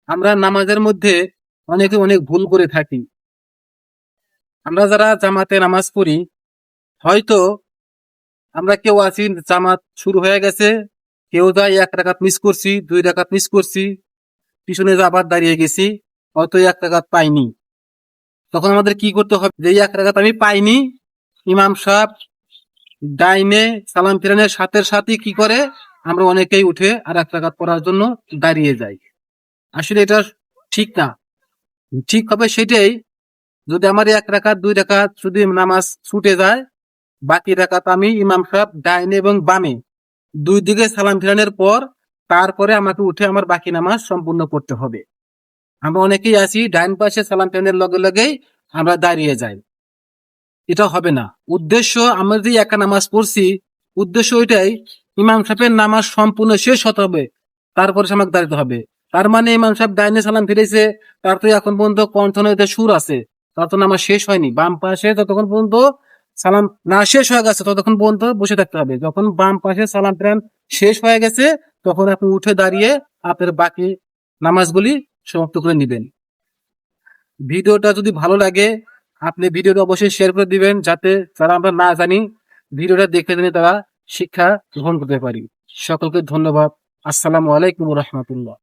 আমরা নামাজের মধ্যে অনেকে অনেক ভুল করে থাকি। আমরা যারা জামাতে নামাজ পড়ি, হয়তো আমরা কেউ আছি জামাত শুরু হয়ে গেছে, কেউ যায় 1 রাকাত মিস করছি, 2 রাকাত মিস করছি, পিছনে যে আবার দাঁড়িয়ে গেছি, হয়তো 1 রাকাত পাইনি। তখন আমাদের কি করতে হবে? যে 1 রাকাত আমি পাইনি, ইমাম সাহেব ডাইনে সালাম ফিরানোর সাথে সাথে কি করে, আমরা অনেকেই উঠে আর 1 রাকাত পড়ার জন্য দাঁড়িয়ে যাই। আসলে এটা ঠিক না। ঠিক হবে সেটাই, যদি আমার 1 রাকাত 2 রাকাত যদি নামাজ ছুটে যায়, বাকি রাকাত আমি ইমাম সাহেব ডাইনে এবং বামে দুই দিকে সালাম ফিরানোর পর তারপরে আমাকে উঠে আমার বাকি নামাজ সম্পূর্ণ করতে হবে। আমরা অনেকেই আছি ডাইন পাশে সালাম ফিরানোর লগে লগেই আমরা দাঁড়িয়ে যাই। এটা হবে না। উদ্দেশ্য, আমরা যে একা নামাজ পড়ছি, উদ্দেশ্য ওইটাই, ইমাম সাহেবের নামাজ সম্পূর্ণ শেষ হতে হবে, তারপরে সে আমাকে দাঁড়াতে হবে। তার মানে ইমাম সাহেব ডাইনে সালাম ফিরেছে, তার তো এখন পর্যন্ত কণ্ঠনালীতে সুর আছে, তার তো নামাজ শেষ হয়নি। বাম পাশে ততক্ষণ পর্যন্ত সালাম না শেষ হয়ে গেছে ততক্ষণ পর্যন্ত বসে থাকতে হবে। যখন বাম পাশে সালাম ফিরান শেষ হয়ে গেছে, তখন আপনি উঠে দাঁড়িয়ে আপনার বাকি নামাজগুলি সমাপ্ত করে নিবেন। ভিডিওটা যদি ভালো লাগে, আপনি ভিডিওটা অবশ্যই শেয়ার করে দিবেন, যাতে যারা আমরা না জানি ভিডিওটা দেখে জেনে তারা শিক্ষা গ্রহণ করতে পারি। সকলকে ধন্যবাদ। আসসালামু আলাইকুম রহমতুল্লাহ।